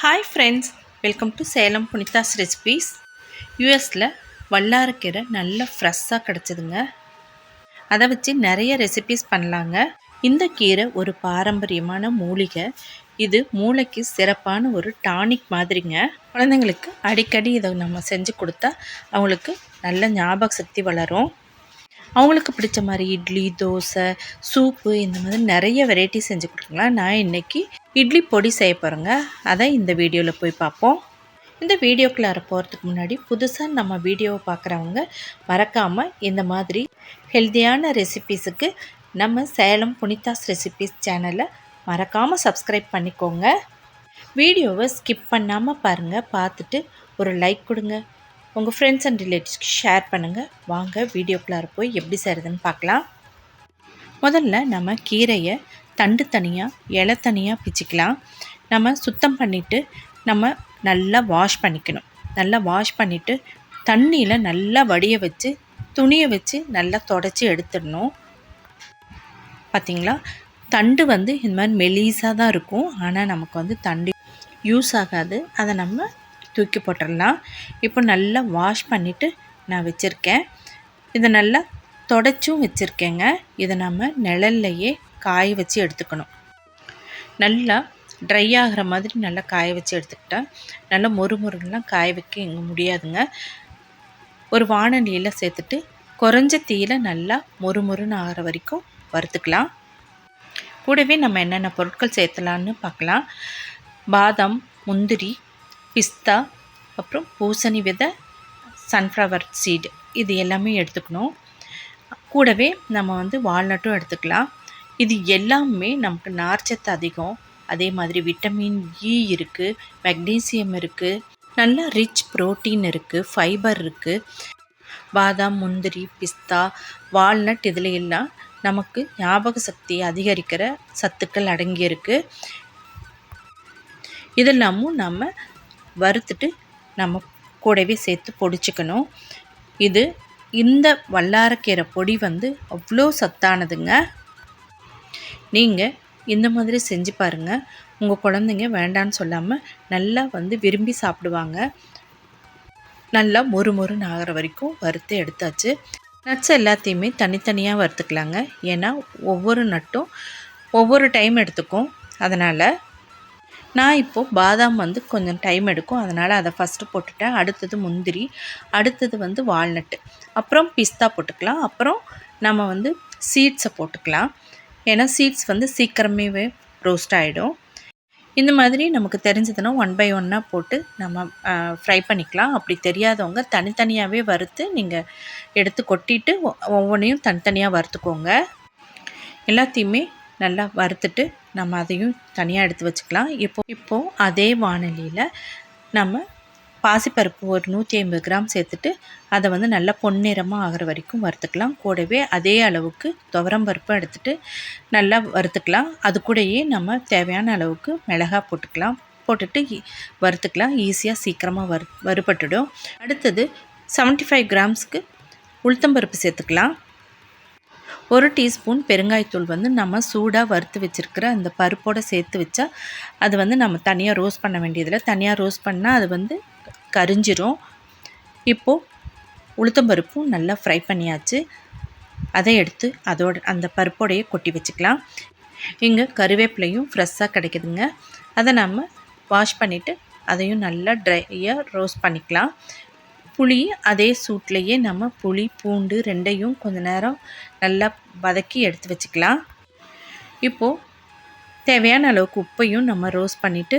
Hi friends, welcome to Salem புனிதாஸ் recipes. யூஎஸில் வல்லாரக்கீரை நல்லா ஃப்ரெஷ்ஷாக கிடச்சிதுங்க. அதை வச்சு நிறைய ரெசிபீஸ் பண்ணலாங்க. இந்த கீரை ஒரு பாரம்பரியமான மூலிகை. இது மூளைக்கு சிறப்பான ஒரு டானிக் மாதிரிங்க. குழந்தைங்களுக்கு அடிக்கடி இதை நம்ம செஞ்சு கொடுத்தா அவங்களுக்கு நல்ல ஞாபக சக்தி வளரும். அவங்களுக்கு பிடிச்ச மாதிரி இட்லி, தோசை, சூப்பு இந்த மாதிரி நிறைய வெரைட்டி செஞ்சு கொடுக்கலாம். நான் இன்றைக்கி இட்லி பொடி செய்ய போகிறேங்க. அதை இந்த வீடியோவில் போய் பார்ப்போம். இந்த வீடியோக்குள்ளார போகிறதுக்கு முன்னாடி புதுசாக நம்ம வீடியோவை பார்க்குறவங்க மறக்காமல் இந்த மாதிரி ஹெல்த்தியான ரெசிபீஸுக்கு நம்ம சேலம் புனிதாஸ் ரெசிபீஸ் சேனலை மறக்காமல் சப்ஸ்கிரைப் பண்ணிக்கோங்க. வீடியோவை ஸ்கிப் பண்ணாமல் பாருங்கள். பார்த்துட்டு ஒரு லைக் கொடுங்க. உங்கள் ஃப்ரெண்ட்ஸ் அண்ட் ரிலேட்டிவ்ஸ்க்கு ஷேர் பண்ணுங்கள். வாங்க வீடியோக்குள்ளார போய் எப்படி செய்கிறதுன்னு பார்க்கலாம். முதல்ல நம்ம கீரையை தண்டு தனியாக, இலை தனியாக பிச்சுக்கலாம். நம்ம சுத்தம் பண்ணிவிட்டு நம்ம நல்லா வாஷ் பண்ணிக்கணும். நல்லா வாஷ் பண்ணிவிட்டு தண்ணியில் நல்லா வடிய வச்சு துணியை வச்சு நல்லா தொடச்சி எடுத்துடணும். பார்த்திங்களா, தண்டு இந்த மாதிரி மெலிசாக தான் இருக்கும். ஆனால் நமக்கு தண்டு யூஸ் ஆகாது. அதை நம்ம தூக்கி போட்டுடலாம். இப்போ நல்லா வாஷ் பண்ணிவிட்டு நான் வச்சுருக்கேன். இதை நல்லா தொடச்சும் வச்சுருக்கேங்க. இதை நம்ம நிழல்லையே காய வச்சு எடுத்துக்கணும். நல்லா ட்ரை ஆகிற மாதிரி நல்லா காய வச்சு எடுத்துக்கிட்டேன். நல்லா மொறுமொறுலாம் காய வைக்க இங்கே முடியாதுங்க. ஒரு வாணலியில் சேர்த்துட்டு குறைஞ்ச தீயில் நல்லா மொறுமொறுன்னு ஆகிற வரைக்கும் வறுத்துக்கலாம். கூடவே நம்ம என்னென்ன பொருட்கள் சேர்த்தலான்னு பார்க்கலாம். பாதாம், முந்திரி, பிஸ்தா, அப்புறம் பூசணி விதை, சன்ஃப்ளவர் சீடு, இது எல்லாமே எடுத்துக்கணும். கூடவே நம்ம வால்நட்டும் எடுத்துக்கலாம். இது எல்லாமே நமக்கு நார்ச்சத்து அதிகம். அதே மாதிரி விட்டமின் இ இருக்குது, மெக்னீசியம் இருக்குது, நல்ல ரிச் ப்ரோட்டீன் இருக்குது, ஃபைபர் இருக்குது. பாதாம், முந்திரி, பிஸ்தா, வால்நட் இதில் எல்லாம் நமக்கு ஞாபக சக்தியை அதிகரிக்கிற சத்துக்கள் அடங்கியிருக்கு. இதெல்லாமும் நம்ம வறுத்துட்டு நம்ம கூடவே சேர்த்து பொடிச்சுக்கணும். இந்த வல்லாரக்கீரை பொடி அவ்வளோ சத்தானதுங்க. நீங்கள் இந்த மாதிரி செஞ்சு பாருங்கள். உங்கள் குழந்தைங்க வேண்டான்னு சொல்லாமல் நல்லா விரும்பி சாப்பிடுவாங்க. நல்லா மொறுமொறுன்னு ஆகிற வரைக்கும் வறுத்து எடுத்தாச்சு. நட்ஸ் எல்லாத்தையுமே தனித்தனியாக வறுத்துக்கலாங்க. ஏன்னா ஒவ்வொரு நட்டும் ஒவ்வொரு டைம் எடுத்துக்கும். அதனால் நான் இப்போது பாதாம் கொஞ்சம் டைம் எடுக்கும். அதனால் அதை ஃபஸ்ட்டு போட்டுட்டேன். அடுத்தது முந்திரி, அடுத்தது வால்நட்டு, அப்புறம் பிஸ்தா போட்டுக்கலாம். அப்புறம் நம்ம சீட்ஸை போட்டுக்கலாம். ஏன்னா சீட்ஸ் சீக்கிரமே ரோஸ்ட் ஆகிடும். இந்த மாதிரி நமக்கு தெரிஞ்சதுன்னா 1 by 1 போட்டு நம்ம ஃப்ரை பண்ணிக்கலாம். அப்படி தெரியாதவங்க தனித்தனியாகவே வறுத்து நீங்கள் எடுத்து கொட்டிட்டு ஒவ்வொன்றையும் தனித்தனியாக வறுத்துக்கோங்க. எல்லாத்தையுமே நல்லா வறுத்துட்டு நம்ம அதையும் தனியாக எடுத்து வச்சுக்கலாம். இப்போது அதே வாணலியில் நம்ம பாசிப்பருப்பு ஒரு 150 கிராம் சேர்த்துட்டு அதை நல்லா பொன்னிறமாக ஆகிற வரைக்கும் வறுத்துக்கலாம். கூடவே அதே அளவுக்கு துவரம்பருப்பும் எடுத்துகிட்டு நல்லா வறுத்துக்கலாம். அது கூடயே நம்ம தேவையான அளவுக்கு மிளகாய் போட்டுட்டு வறுத்துக்கலாம். ஈஸியாக சீக்கிரமாக வறுபட்டுடும். அடுத்தது 75 கிராம்ஸ்க்கு உளுத்தம்பருப்பு சேர்த்துக்கலாம். 1 டீஸ்பூன் பெருங்காயத்தூள் நம்ம சூடாக வறுத்து வச்சுருக்கிற அந்த பருப்போடு சேர்த்து வச்சா அது நம்ம தனியாக ரோஸ்ட் பண்ண வேண்டியதில்லை. தனியாக ரோஸ்ட் பண்ணால் அது கரிஞ்சிரும். இப்போது உளுத்தம்பருப்பும் நல்லா ஃப்ரை பண்ணியாச்சு. அதை எடுத்து அந்த பருப்போடையே கொட்டி வச்சுக்கலாம். இங்கே கருவேப்பிலையும் ஃப்ரெஷ்ஷாக கிடைக்குதுங்க. அதை நம்ம வாஷ் பண்ணிவிட்டு அதையும் நல்லா ட்ரையாக ரோஸ்ட் பண்ணிக்கலாம். புளி அதே சூட்லேயே நம்ம புளி, பூண்டு ரெண்டையும் கொஞ்சம் நேரம் நல்லா வதக்கி எடுத்து வச்சுக்கலாம். இப்போது தேவையான அளவுக்கு உப்பையும் நம்ம ரோஸ்ட் பண்ணிவிட்டு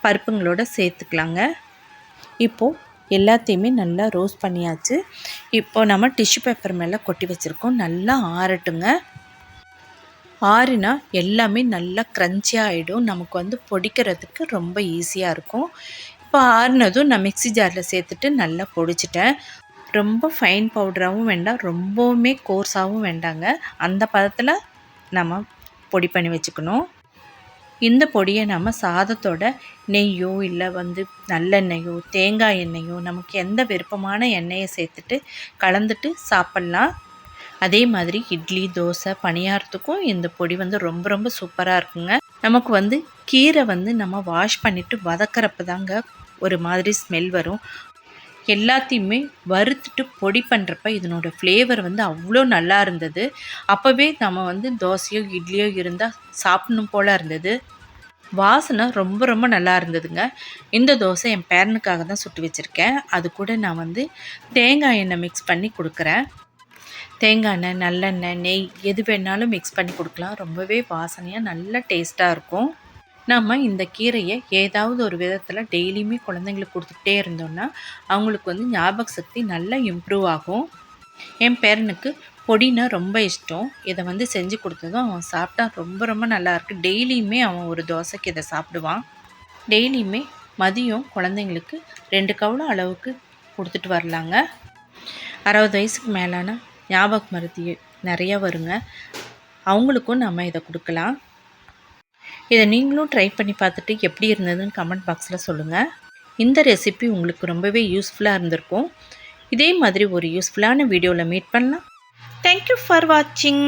பருப்புங்களோட சேர்த்துக்கலாங்க. இப்போது எல்லாத்தையுமே நல்லா ரோஸ்ட் பண்ணியாச்சு. இப்போது நம்ம டிஷ்யூ பேப்பர் மேலே கொட்டி வச்சுருக்கோம். நல்லா ஆறட்டுங்க. ஆறினா எல்லாமே நல்லா க்ரன்ச்சியாக ஆகிடும். நமக்கு பொடிக்கிறதுக்கு ரொம்ப ஈஸியாக இருக்கும். இப்போ ஆறுனதும் நான் மிக்ஸி ஜாரில் சேர்த்துட்டு நல்லா பொடிச்சிட்டேன். ரொம்ப ஃபைன் பவுடராகவும் வேண்டாம், ரொம்பவுமே கோர்ஸாகவும் வேண்டாங்க. அந்த பதத்தில் நம்ம பொடி பண்ணி வச்சுக்கணும். இந்த பொடியை நம்ம சாதத்தோட நெய்யோ இல்லை நல்லெண்ணெயோ தேங்காய் எண்ணெயோ நமக்கு எந்த விருப்பமான எண்ணெயை சேர்த்துட்டு கலந்துட்டு சாப்பிட்லாம். அதே மாதிரி இட்லி, தோசை, பணியாரத்துக்கும் இந்த பொடி ரொம்ப ரொம்ப சூப்பராக இருக்குங்க. நமக்கு வந்து கீரை வந்து நம்ம வாஷ் பண்ணிவிட்டு வதக்கிறப்ப தாங்க ஒரு மாதிரி ஸ்மெல் வரும். எல்லாத்தையுமே வறுத்துட்டு பொடி பண்ணுறப்ப இதனோட ஃப்ளேவர் வந்து அவ்வளோ நல்லா இருந்தது. அப்போவே நம்ம வந்து தோசையோ இட்லியோ இருந்தால் சாப்பிடணும் போல் இருந்தது. வாசனை ரொம்ப ரொம்ப நல்லா இருந்ததுங்க. இந்த தோசை என் பேரனுக்காக தான் சுட்டு வச்சுருக்கேன். அது கூட நான் வந்து தேங்காய் எண்ணெய் மிக்ஸ் பண்ணி கொடுக்குறேன். தேங்காய் எண்ணெய், நல்லெண்ணெய், நெய் எது வேணாலும் மிக்ஸ் பண்ணி கொடுக்கலாம். ரொம்பவே வாசனையாக நல்ல டேஸ்ட்டாக இருக்கும். நம்ம இந்த கீரையை ஏதாவது ஒரு விதத்தில் டெய்லியுமே குழந்தைங்களுக்கு கொடுத்துட்டே இருந்தோம்னா அவங்களுக்கு வந்து ஞாபக சக்தி நல்லா இம்ப்ரூவ் ஆகும். என் பேரனுக்கு பொடினா ரொம்ப இஷ்டம். இதை வந்து செஞ்சு கொடுத்ததும் அவன் சாப்பிட்டா ரொம்ப ரொம்ப நல்லாயிருக்கு. டெய்லியுமே அவன் ஒரு தோசைக்கு இதை சாப்பிடுவான். டெய்லியுமே மதியம் குழந்தைங்களுக்கு 2 கவளம் அளவுக்கு கொடுத்துட்டு வரலாங்க. 60 வயசுக்கு மேலான ஞாபக மருதி நிறையா வருங்க, அவங்களுக்கும் நம்ம இதை கொடுக்கலாம். இதை நீங்களும் ட்ரை பண்ணி பார்த்துட்டு எப்படி இருந்ததுன்னு கமெண்ட் பாக்ஸில் சொல்லுங்கள். இந்த ரெசிபி உங்களுக்கு ரொம்பவே யூஸ்ஃபுல்லாக இருந்திருக்கும். இதே மாதிரி ஒரு யூஸ்ஃபுல்லான வீடியோவில் மீட் பண்ணலாம். தேங்க்யூ ஃபார் வாட்சிங்.